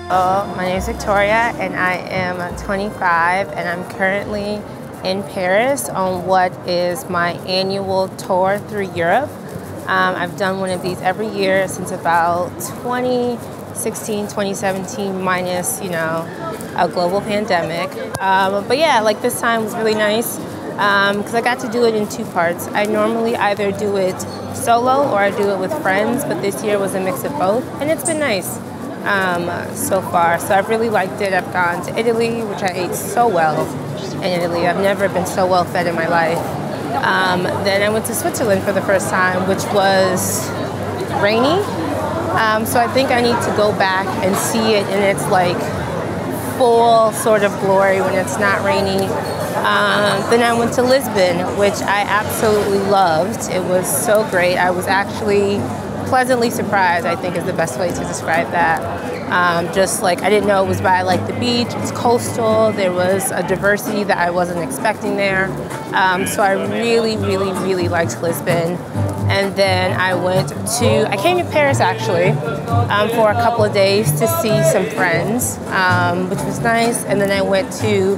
My name is Victoria and I am 25 and I'm currently in Paris on what is my annual tour through Europe. I've done one of these every year since about 2016, 2017, minus, a global pandemic. But yeah, like this time was really nice because I got to do it in two parts. I normally either do it solo or I do it with friends, but this year was a mix of both and it's been nice. So far. So I've really liked it. I've gone to Italy, which I ate so well in Italy. I've never been so well fed in my life. Then I went to Switzerland for the first time, which was rainy. So I think I need to go back and see it in its like full sort of glory when it's not rainy. Then I went to Lisbon, which I absolutely loved. It was so great. I was actually pleasantly surprised, I think is the best way to describe that. Just like I didn't know it was by like the beach, it's coastal, there was a diversity that I wasn't expecting there. So I really liked Lisbon. And then I came to Paris actually for a couple of days to see some friends, which was nice. And then I went to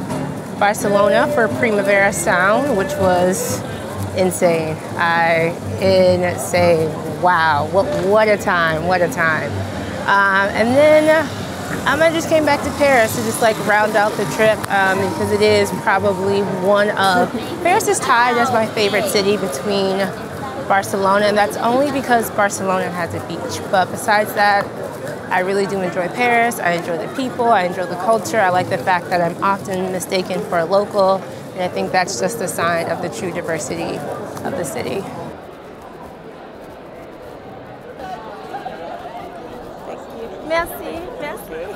Barcelona for Primavera Sound, which was insane. Insane. Wow, what a time, what a time. And then I just came back to Paris to just like round out the trip because it is probably Paris is tied as my favorite city between Barcelona, and that's only because Barcelona has a beach. But besides that, I really do enjoy Paris. I enjoy the people, I enjoy the culture. I like the fact that I'm often mistaken for a local, and I think that's just a sign of the true diversity of the city. Merci, merci.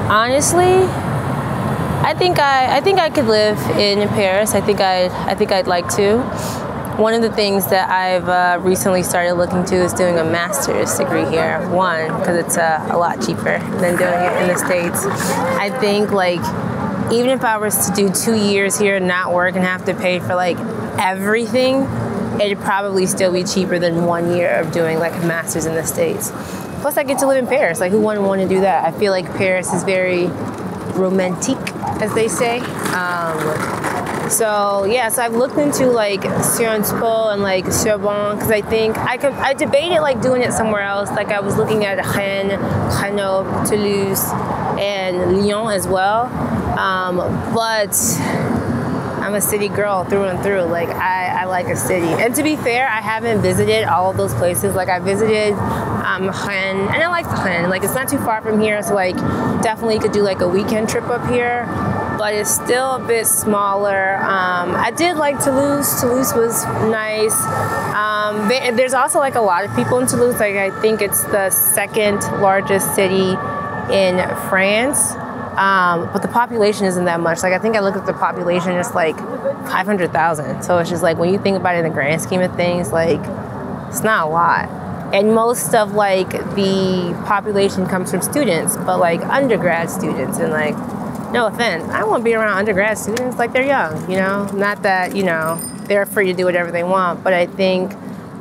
Honestly, I think I could live in Paris. I think I'd like to. One of the things that I've recently started looking to is doing a master's degree here. One, because it's a lot cheaper than doing it in the States. I think like even if I was to do 2 years here and not work and have to pay for like everything, it'd probably still be cheaper than 1 year of doing like a master's in the States. Plus I get to live in Paris. Like who wouldn't want to do that? I feel like Paris is very romantique, as they say. So yeah, so I've looked into like Sciences Po and like Sorbonne because I think I debated like doing it somewhere else. Like I was looking at Rennes, Grenoble, Toulouse, and Lyon as well. But I'm a city girl through and through. Like I like a city. And to be fair, I haven't visited all of those places. Like I visited Rennes, and I like Rennes. Like it's not too far from here, so like definitely could do like a weekend trip up here. But it's still a bit smaller. I did like Toulouse. Toulouse was nice. There's also like a lot of people in Toulouse. Like I think it's the second largest city in France. But the population isn't that much. Like I think I looked at the population, it's like 500,000. So it's just like when you think about it in the grand scheme of things, like it's not a lot. And most of like the population comes from students, but like undergrad students, and like no offense, I won't be around undergrad students, like they're young, not that, they're free to do whatever they want. But I think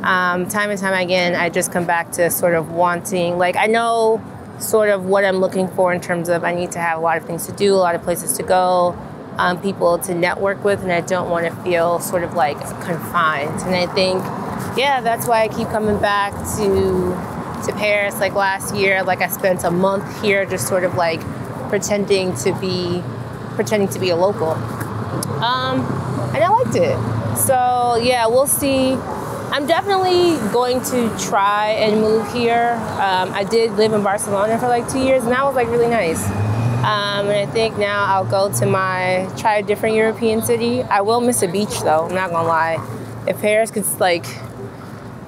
time and time again, I just come back to sort of wanting, like I know sort of what I'm looking for in terms of I need to have a lot of things to do, a lot of places to go, people to network with, and I don't want to feel sort of like confined. And I think, yeah, that's why I keep coming back to Paris. Like last year, like I spent a month here just sort of like pretending to be a local. And I liked it. So yeah, we'll see. I'm definitely going to try and move here. I did live in Barcelona for like 2 years, and that was like really nice. And I think now I'll go to try a different European city. I will miss a beach though, I'm not gonna lie. If Paris could like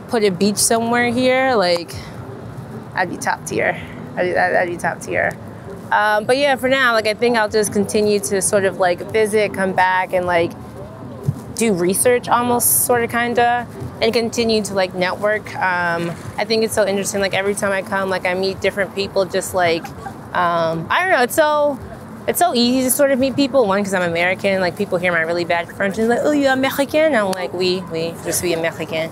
put a beach somewhere here, like I'd be top tier. That'd be top tier. But yeah, for now, like I think I'll just continue to sort of like visit, come back, and like do research almost, sort of, kinda, and continue to like network. I think it's so interesting. Like every time I come, like I meet different people. Just like I don't know. It's so it's so easy to sort of meet people. One, because I'm American, like people hear my really bad French and like, oh, you're American? I'm like, oui, je suis American.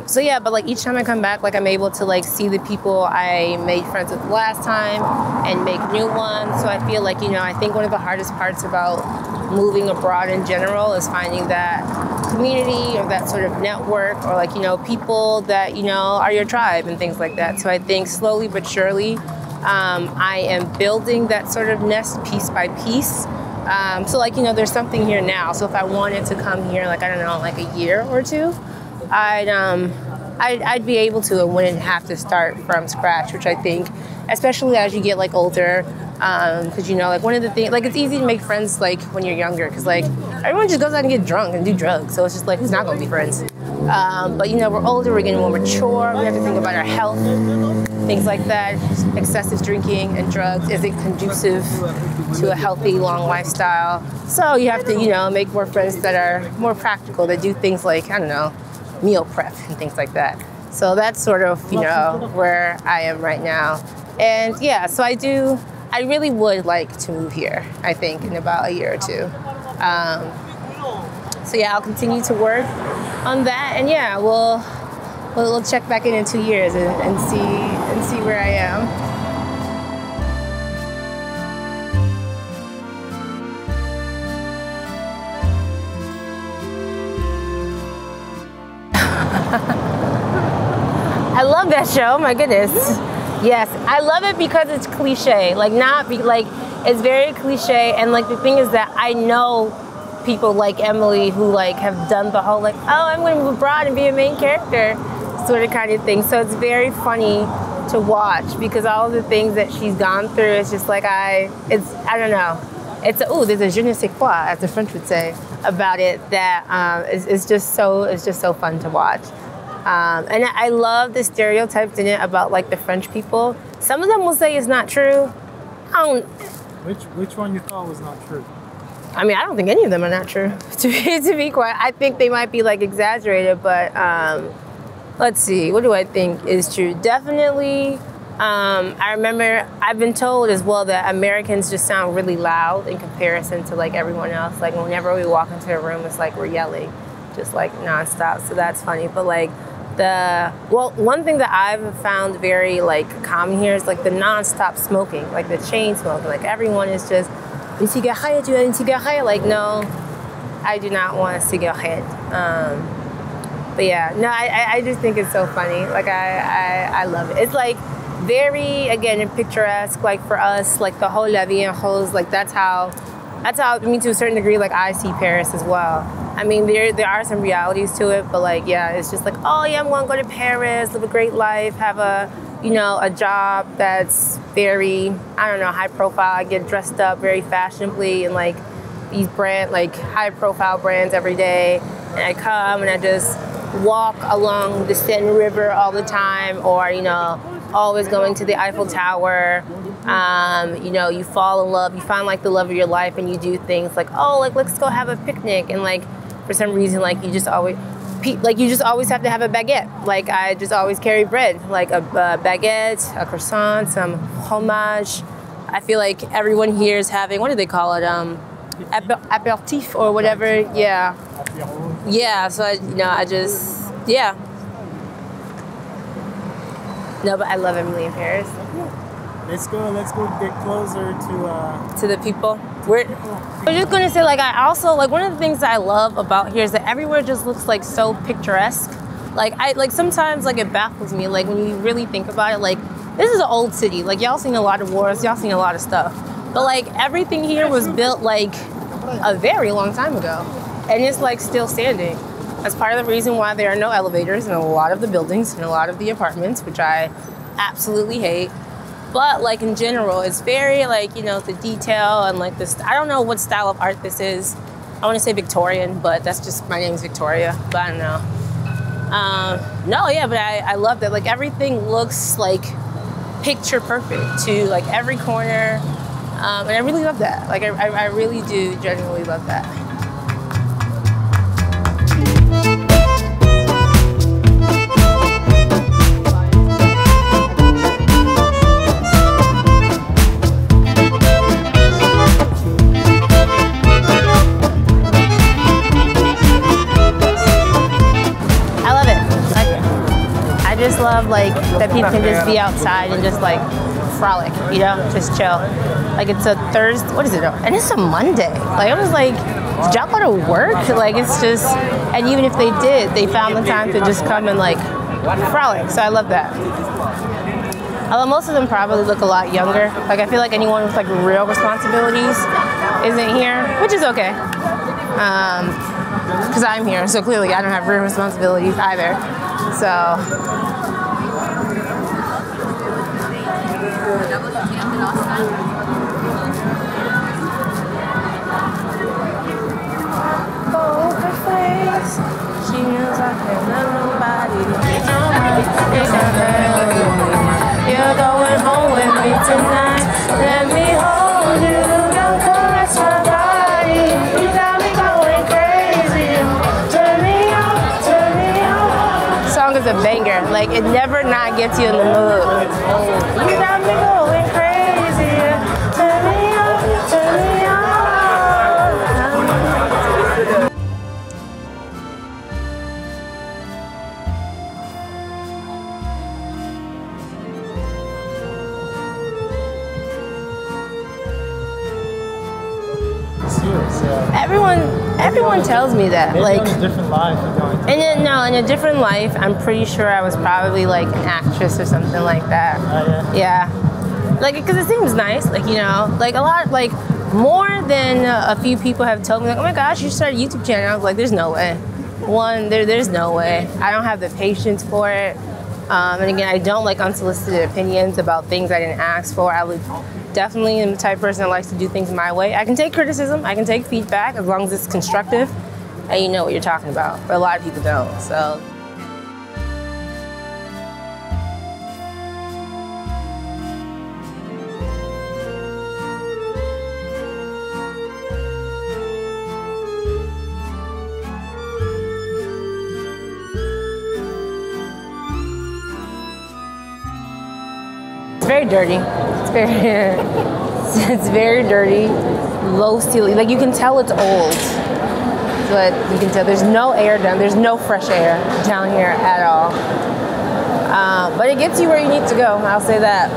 So yeah, but like each time I come back, like I'm able to like see the people I made friends with last time and make new ones. So I feel like, you know, I think one of the hardest parts about moving abroad in general is finding that community or that sort of network or like, you know, people that, you know, are your tribe and things like that. So I think slowly but surely, I am building that sort of nest piece by piece. So like, you know, there's something here now. So if I wanted to come here, like, I don't know, like a year or two, I'd be able to and wouldn't have to start from scratch, which I think, especially as you get like older, because you know, like one of the things, like it's easy to make friends like when you're younger, because like everyone just goes out and get drunk and do drugs, so it's just like who's not going to be friends? But you know, we're older, we're getting more mature, we have to think about our health, things like that. Excessive drinking and drugs isn't conducive to a healthy, long lifestyle. So you have to, you know, make more friends that are more practical, that do things like, I don't know, meal prep and things like that. So that's sort of, you know, where I am right now. And yeah, so I really would like to move here, I think, in about a year or two. So yeah, I'll continue to work on that. And yeah, we'll check back in 2 years and see where I am. I love that show, my goodness. Yes, I love it because it's cliche, like it's very cliche, and like the thing is that I know people like Emily who like have done the whole like, oh, I'm gonna move abroad and be a main character sort of kind of thing. So it's very funny to watch because all of the things that she's gone through, it's just like I don't know. There's a je ne sais quoi, as the French would say, about it that is just so fun to watch. And I love the stereotypes in it about like the French people. Some of them will say it's not true. Which one you thought was not true? I mean, I don't think any of them are not true. To be quiet, I think they might be like exaggerated, but let's see. What do I think is true? Definitely. I remember I've been told as well that Americans just sound really loud in comparison to like everyone else. Like whenever we walk into a room, it's like we're yelling, just like nonstop. So that's funny. But like one thing that I've found very like common here is like the nonstop smoking, like the chain smoking. Like everyone is just, une cigarette, tu as une cigarette? Like no, I do not want a cigarette. But yeah, no, I just think it's so funny. Like I love it. It's like very, again, picturesque, like for us, like the whole La Vie en Rose, like that's how, I mean, to a certain degree, like I see Paris as well. I mean, there are some realities to it, but like, yeah, it's just like, oh yeah, I'm gonna go to Paris, live a great life, have a, you know, a job that's very, I don't know, high profile. I get dressed up very fashionably and like these like high profile brands every day. And I come and I just walk along the Seine River all the time, or, you know, always going to the Eiffel Tower. You know, you fall in love, you find like the love of your life, and you do things like, oh, like let's go have a picnic, and like for some reason, like you just always have to have a baguette. Like I just always carry bread, like a baguette, a croissant, some fromage. I feel like everyone here is having, what do they call it? Aperitif or whatever. Yeah. Yeah. So yeah. No, but I love Emily in Paris. Let's go get closer to the people. We're just gonna say, like, I also, like, one of the things that I love about here is that everywhere just looks like so picturesque. Like sometimes like it baffles me, like when you really think about it, like this is an old city. Like y'all seen a lot of wars, y'all seen a lot of stuff. But like everything here was built like a very long time ago. And it's like still standing. That's part of the reason why there are no elevators in a lot of the buildings and a lot of the apartments, which I absolutely hate. But like in general, it's very like, you know, the detail and like this, I don't know what style of art this is. I want to say Victorian, but that's just, my name is Victoria, but I don't know. No, yeah, but I love that. Like everything looks like picture perfect to like every corner. And I really love that. Like I really do genuinely love that. love like that people can just be outside and just like frolic, you know, just chill. Like it's a Thursday, what is it? And it's a Monday. Like I was like, did y'all go to work? Like it's just, and even if they did, they found the time to just come and like frolic. So I love that. Although most of them probably look a lot younger. Like I feel like anyone with like real responsibilities isn't here, which is okay. Because I'm here, so clearly I don't have real responsibilities either. So. She knows I can't let nobody. You're going home with me tonight. Let me hold you. Don't caress my body. You got me going crazy. Turn me on, turn me on. The song is a banger. Like it never not gets you in the mood. You got me going crazy. Turn me on, turn me on. Everyone tells me that. Like in a different life. In a different life, I'm pretty sure I was probably like an actress or something like that. Yeah. Like, because it seems nice. Like, you know, like a lot, like more than a few people have told me, like, oh my gosh, you started a YouTube channel. I was like, there's no way. One, there's no way. I don't have the patience for it. And again, I don't like unsolicited opinions about things I didn't ask for. I would definitely am the type of person that likes to do things my way. I can take criticism, I can take feedback as long as it's constructive and you know what you're talking about. But a lot of people don't, so. Very dirty. It's very dirty, low ceiling. Like you can tell it's old, but you can tell there's no air down. There's no fresh air down here at all. But it gets you where you need to go. I'll say that.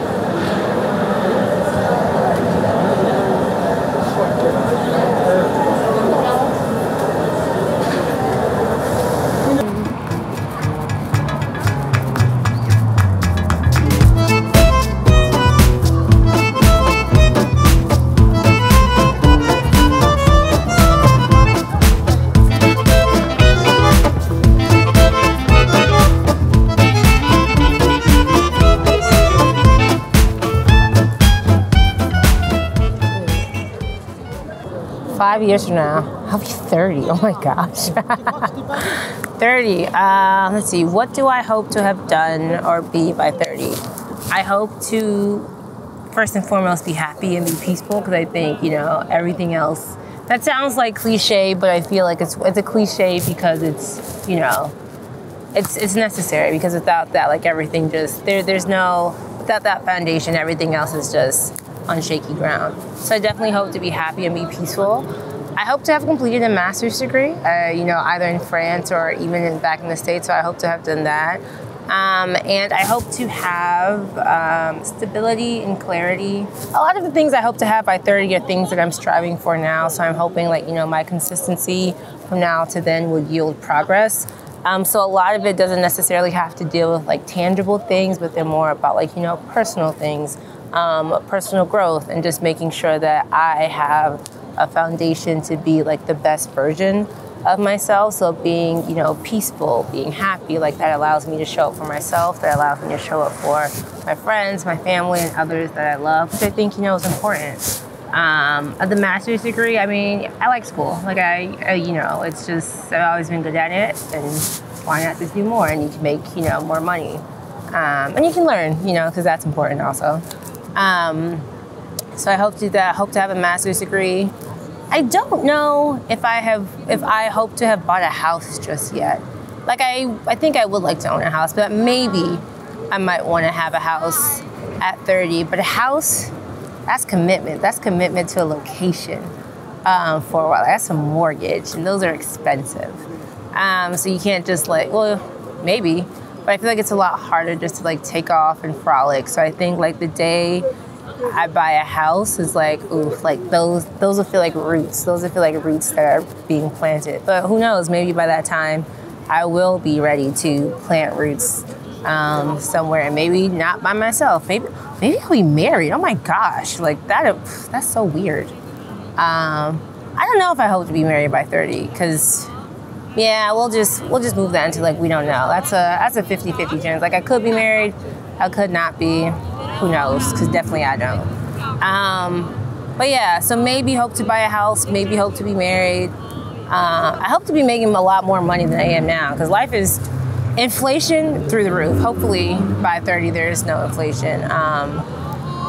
Five years from now, I'll be 30. Oh my gosh. 30. Let's see. What do I hope to have done or be by 30? I hope to, first and foremost, be happy and be peaceful because I think, you know, everything else, that sounds like cliche, but I feel like it's a cliche because it's, you know, it's necessary because without that, like everything just, without that foundation, everything else is just on shaky ground. So I definitely hope to be happy and be peaceful. I hope to have completed a master's degree, you know, either in France or even back in the States. So I hope to have done that. And I hope to have stability and clarity. A lot of the things I hope to have by 30 are things that I'm striving for now. So I'm hoping like, you know, my consistency from now to then would yield progress. So a lot of it doesn't necessarily have to deal with like tangible things, but they're more about like, you know, personal things. Personal growth and just making sure that I have a foundation to be like the best version of myself. So being, you know, peaceful, being happy, like that allows me to show up for myself, that allows me to show up for my friends, my family, and others that I love, which I think, you know, is important. The master's degree, I mean, I like school. Like I you know, it's just, I've always been good at it, and why not just do more? And you can make, you know, more money. And you can learn, you know, because that's important also. So I hope to do that. I hope to have a master's degree. I don't know if I hope to have bought a house just yet. Like I think I would like to own a house, but maybe I might want to have a house at 30. But a house, that's commitment. That's commitment to a location for a while. That's a mortgage, and those are expensive. So you can't just like, well, maybe. But I feel like it's a lot harder just to like take off and frolic. So I think like the day I buy a house is like, oof, like those will feel like roots. Those will feel like roots that are being planted. But who knows, maybe by that time I will be ready to plant roots somewhere, and maybe not by myself. Maybe I'll be married. Oh my gosh, like that's so weird. I don't know if I hope to be married by 30, because yeah, we'll just move that into like we don't know. That's a 50-50 chance. Like I could be married, I could not be. Who knows? Because definitely I don't. But yeah, so maybe hope to buy a house, maybe hope to be married. I hope to be making a lot more money than I am now, because life is inflation through the roof. Hopefully by 30 there is no inflation.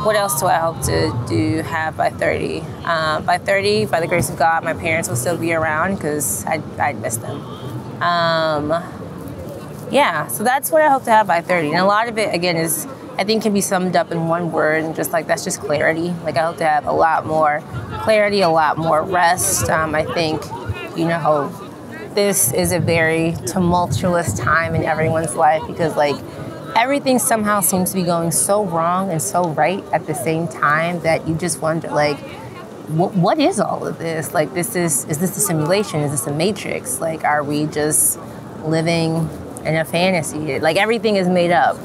What else do I hope to have by 30? By 30, by the grace of God, my parents will still be around, because I'd miss them. Yeah, so that's what I hope to have by 30. And a lot of it, again, is I think can be summed up in one word, and just like that's just clarity. Like I hope to have a lot more clarity, a lot more rest. I think, you know, this is a very tumultuous time in everyone's life, because like everything somehow seems to be going so wrong and so right at the same time that you just wonder, like, what is all of this? Like, is this a simulation? Is this a matrix? Like, are we just living in a fantasy? Like, everything is made up.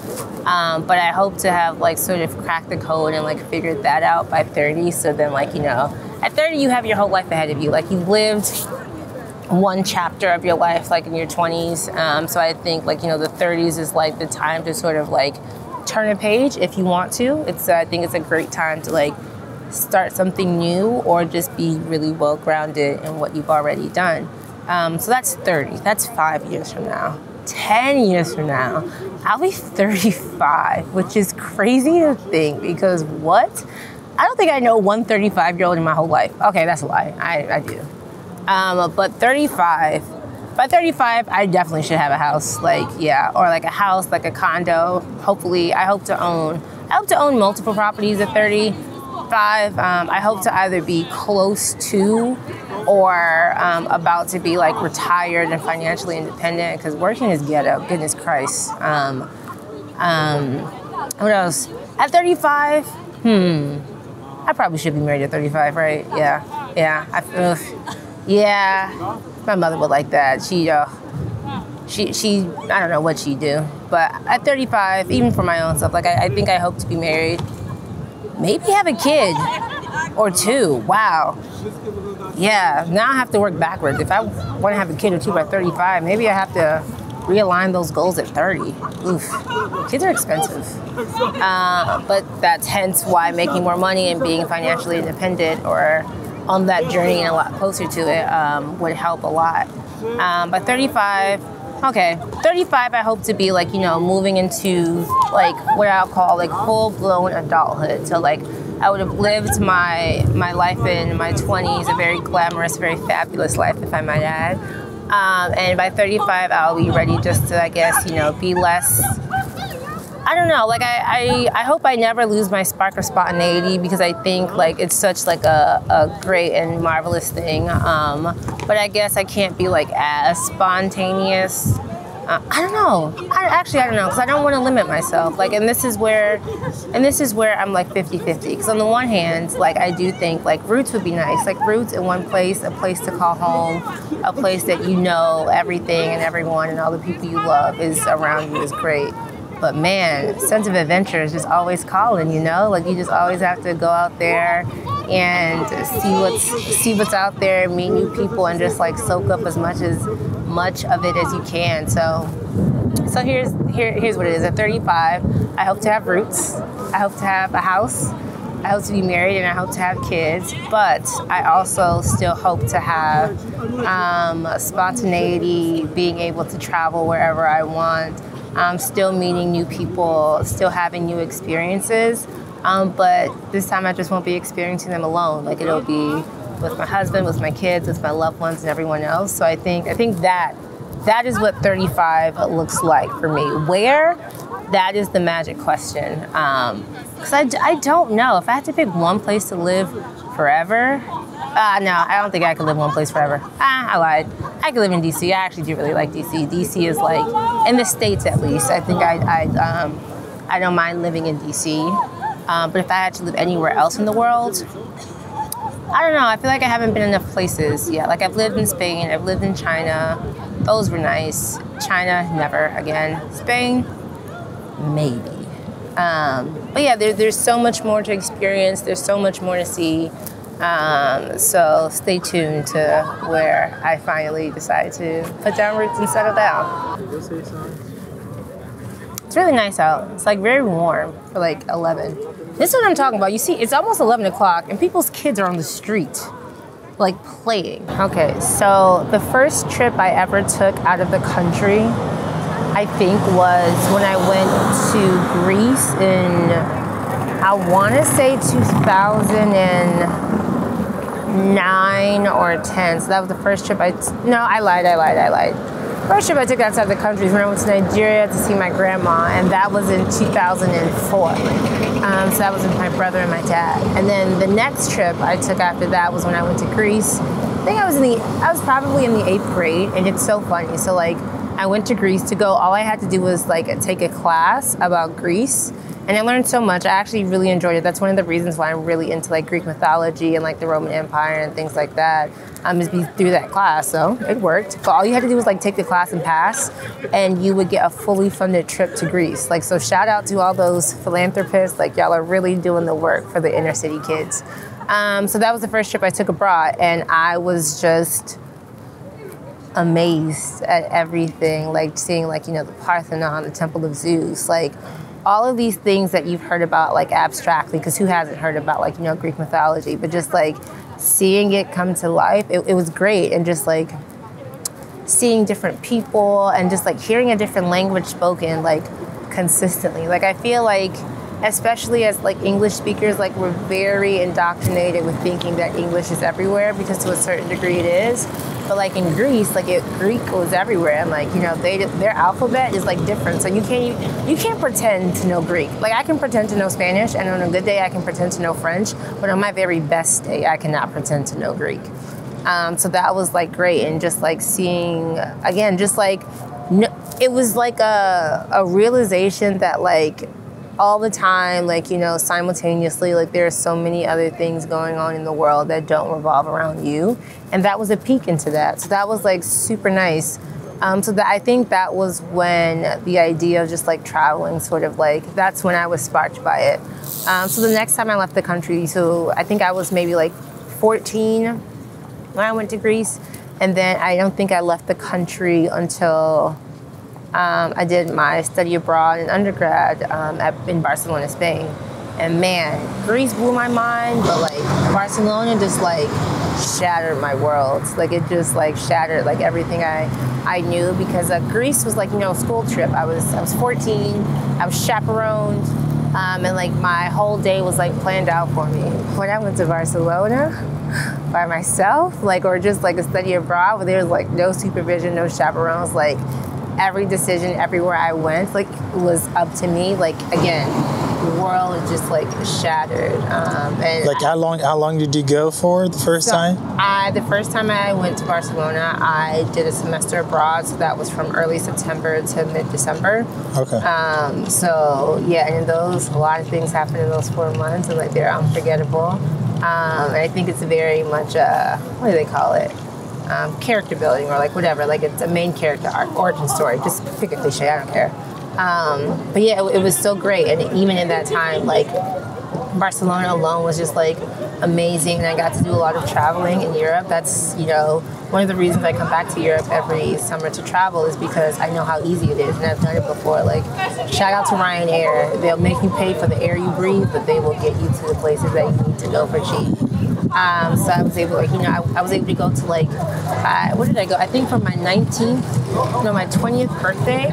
But I hope to have, like, sort of cracked the code and, like, figured that out by 30. So then, like, you know, at 30, you have your whole life ahead of you. Like, you've lived one chapter of your life, like, in your 20s. So I think, like, you know, the 30s is, like, the time to sort of, like, turn a page if you want to. I think it's a great time to, like, start something new, or just be really well grounded in what you've already done. So that's 30. That's 5 years from now. 10 years from now, I'll be 35, which is crazy to think, because what? I don't think I know one 35-year-old in my whole life. Okay, that's a lie. I do. But 35, by 35, I definitely should have a house. Like, yeah, or like a house, like a condo. Hopefully, I hope to own multiple properties at 35. I hope to either be close to or about to be like retired and financially independent, because working is ghetto. Goodness Christ. What else? At 35, I probably should be married at 35, right? Yeah. Yeah, my mother would like that. She I don't know what she'd do, but at 35, even for my own stuff, like I think I hope to be married, maybe have a kid or two. Wow. Yeah, now I have to work backwards. If I want to have a kid or two by 35, maybe I have to realign those goals at 30. Oof, kids are expensive. But that's hence why making more money and being financially independent, or on that journey and a lot closer to it, would help a lot. By 35, okay, 35, I hope to be like, you know, moving into like what I'll call like full-blown adulthood. So like I would have lived my life in my 20s, a very glamorous, very fabulous life, if I might add. And by 35, I'll be ready just to, I guess, you know, be less, I don't know, like I hope I never lose my spark of spontaneity, because I think like it's such like a great and marvelous thing. But I guess I can't be like as spontaneous. I don't know. I don't know, because I don't want to limit myself. Like, and this is where I'm like 50-50. Because on the one hand, like I do think like roots would be nice. Like roots in one place, a place to call home, a place that you know everything and everyone and all the people you love is around you is great. But man, sense of adventure is just always calling, you know? Like you just always have to go out there and see what's out there, meet new people, and just like soak up as much of it as you can. So here's what it is. At 35, I hope to have roots. I hope to have a house. I hope to be married, and I hope to have kids. But I also still hope to have spontaneity, being able to travel wherever I want. Still meeting new people, still having new experiences, but this time I just won't be experiencing them alone. Like it'll be with my husband, with my kids, with my loved ones, and everyone else. So I think that is what 35 looks like for me. Where? That is the magic question. Because I don't know. If I had to pick one place to live forever, no, I don't think I could live one place forever. I lied. I could live in DC. I actually do really like DC. DC is like, in the States at least, I think I don't mind living in DC. But if I had to live anywhere else in the world, I don't know. I feel like I haven't been enough places yet. Like I've lived in Spain, I've lived in China. Those were nice. China, never again. Spain, maybe. But yeah, there's so much more to experience. There's so much more to see. So stay tuned to where I finally decide to put down roots and settle down. It's really nice out. It's like very warm for like 11. This is what I'm talking about. You see, it's almost 11 o'clock and people's kids are on the street, like playing. Okay, so the first trip I ever took out of the country, I think, was when I went to Greece in, I want to say 2009 or 10. So that was the first trip I lied. First trip I took outside the country is when I went to Nigeria to see my grandma, and that was in 2004. So that was with my brother and my dad. And then the next trip I took after that was when I went to Greece. I think I was probably in the 8th grade, and it's so funny. So like, I went to Greece to go. All I had to do was like take a class about Greece, and I learned so much. I actually really enjoyed it. That's one of the reasons why I'm really into like Greek mythology and like the Roman Empire and things like that. Is through that class, so it worked. But all you had to do was like take the class and pass, and you would get a fully funded trip to Greece. Like, so shout out to all those philanthropists. Like, y'all are really doing the work for the inner city kids. So that was the first trip I took abroad, and I was just amazed at everything, like seeing like, you know, the Parthenon, the Temple of Zeus, like all of these things that you've heard about like abstractly, because who hasn't heard about like, you know, Greek mythology, but just like seeing it come to life, it was great. And just like seeing different people and just like hearing a different language spoken like consistently. Like I feel like, especially as like English speakers, like we're very indoctrinated with thinking that English is everywhere, because to a certain degree it is. But like in Greece, like Greek was everywhere, and like, you know, their alphabet is like different. So you can't pretend to know Greek. Like I can pretend to know Spanish, and on a good day I can pretend to know French, but on my very best day I cannot pretend to know Greek. So that was like great, and just like seeing again, just like it was like a realization that like all the time, like, you know, simultaneously, like there are so many other things going on in the world that don't revolve around you. And that was a peek into that. So that was like super nice. So that I think that was when the idea of just like traveling sort of like, that's when I was sparked by it. So the next time I left the country, so I think I was maybe like 14 when I went to Greece. And then I don't think I left the country until I did my study abroad in undergrad in Barcelona, Spain. And man, Greece blew my mind, but like Barcelona just like shattered my world. Like it just like shattered like everything I knew, because Greece was like, you know, a school trip. I was 14, I was chaperoned, and like my whole day was like planned out for me. When I went to Barcelona by myself, like, or just like a study abroad where there was like no supervision, no chaperones, like every decision everywhere I went like was up to me. Like again, the world just like shattered. And like how long did you go for the first time? The first time I went to Barcelona, I did a semester abroad, so that was from early September to mid-December. Okay. So yeah, and in those, a lot of things happened in those 4 months, and like they're unforgettable. And I think it's very much what do they call it? Character building, or like whatever, like it's a main character arc, origin story, just pick a cliche, I don't care. But yeah, it was so great, and even in that time, like Barcelona alone was just like amazing, and I got to do a lot of traveling in Europe. That's, you know, one of the reasons I come back to Europe every summer to travel is because I know how easy it is, and I've done it before. Like, shout out to Ryanair. They'll make you pay for the air you breathe, but they will get you to the places that you need to go for cheap. So I was able, like, you know, I was able to go to like, where did I go? I think for my 20th birthday,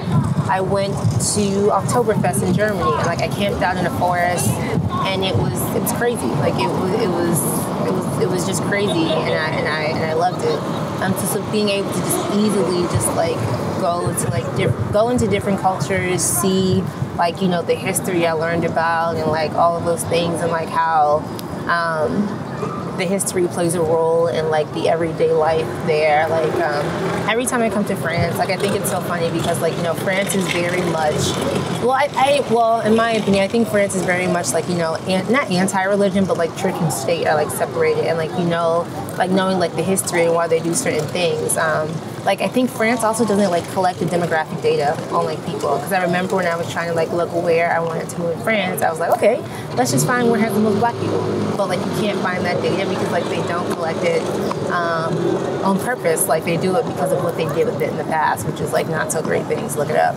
I went to Oktoberfest in Germany, and like I camped out in a forest, and it was crazy. Like it was just crazy, and I loved it. So being able to just easily just like go into different cultures, see like, you know, the history I learned about, and like all of those things, and like how the history plays a role in like the everyday life there. Like every time I come to France, like I think it's so funny because like, you know, France is very much, well, in my opinion, I think France is very much like, you know, not anti-religion, but like church and state are like separated, and like, you know, like knowing like the history and why they do certain things. Like I think France also doesn't like collect the demographic data on like people, because I remember when I was trying to like look where I wanted to move in France, I was like, okay, let's just find where has the most black people. But like you can't find that data because like they don't collect it on purpose. Like they do it because of what they did with it in the past, which is like not so great things. Look it up.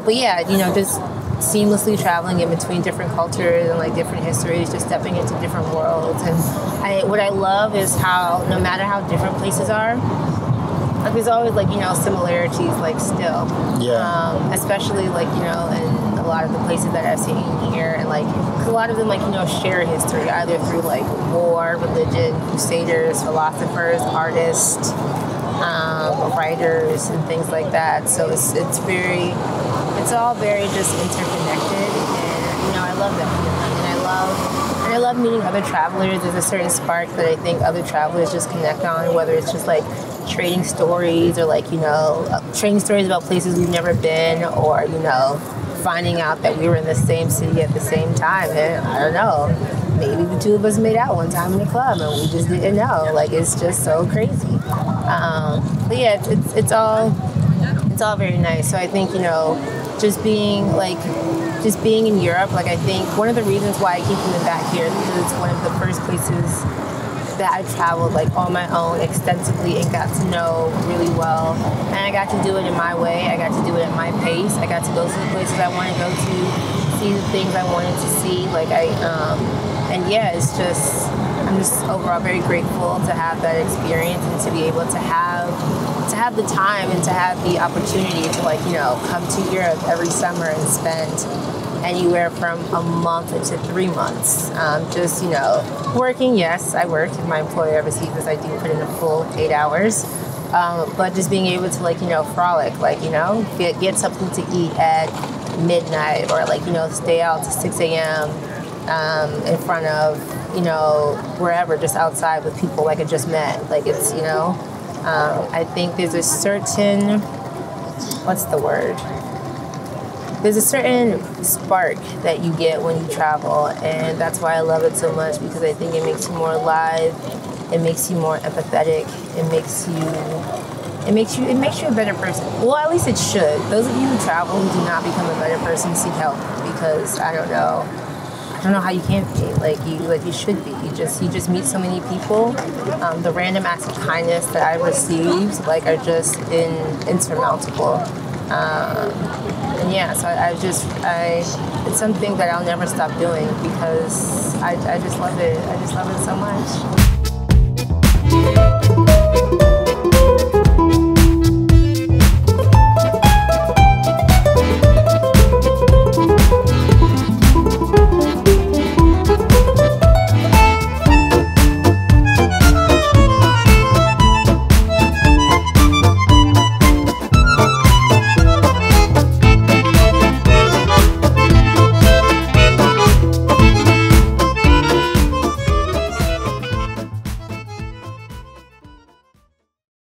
But yeah, you know, just seamlessly traveling in between different cultures and like different histories, just stepping into different worlds. And what I love is how no matter how different places are, like there's always like, you know, similarities like still. Yeah. Especially like, you know, in a lot of the places that I've seen here, and like, cause a lot of them like, you know, share history either through like war, religion, crusaders, philosophers, artists, writers, and things like that. So it's all very just interconnected, and you know, I love that feeling, and I love meeting other travelers. There's a certain spark that I think other travelers just connect on, whether it's just like trading stories or like, you know, trading stories about places we've never been, or, you know, finding out that we were in the same city at the same time. And I don't know, maybe the two of us made out one time in a club and we just didn't know. Like, it's just so crazy. But yeah, it's all very nice. So I think, you know, just being in Europe, like I think one of the reasons why I keep coming back here is because it's one of the first places that I traveled like on my own extensively and got to know really well. And I got to do it in my way. I got to do it at my pace. I got to go to the places I want to go to, see the things I wanted to see. Like and yeah, I'm just overall very grateful to have that experience and to be able to have the time and to have the opportunity to, like, you know, come to Europe every summer and spend anywhere from a month to 3 months. Just, you know, working. Yes, I work. If my employer ever sees this, I do put in a full 8 hours. But just being able to, like, you know, frolic, like, you know, get something to eat at midnight, or like, you know, stay out to 6 a.m. In front of, you know, wherever, just outside with people like I just met. Like, it's, you know, I think there's a certain, what's the word? There's a certain spark that you get when you travel, and that's why I love it so much, because I think it makes you more alive, it makes you more empathetic, it makes you a better person. Well, at least it should. Those of you who travel who do not become a better person, seek help, because I don't know how you can't be. Like you should be. You just meet so many people. The random acts of kindness that I've received, like, are just insurmountable. And yeah, so it's something that I'll never stop doing, because I just love it. I just love it so much.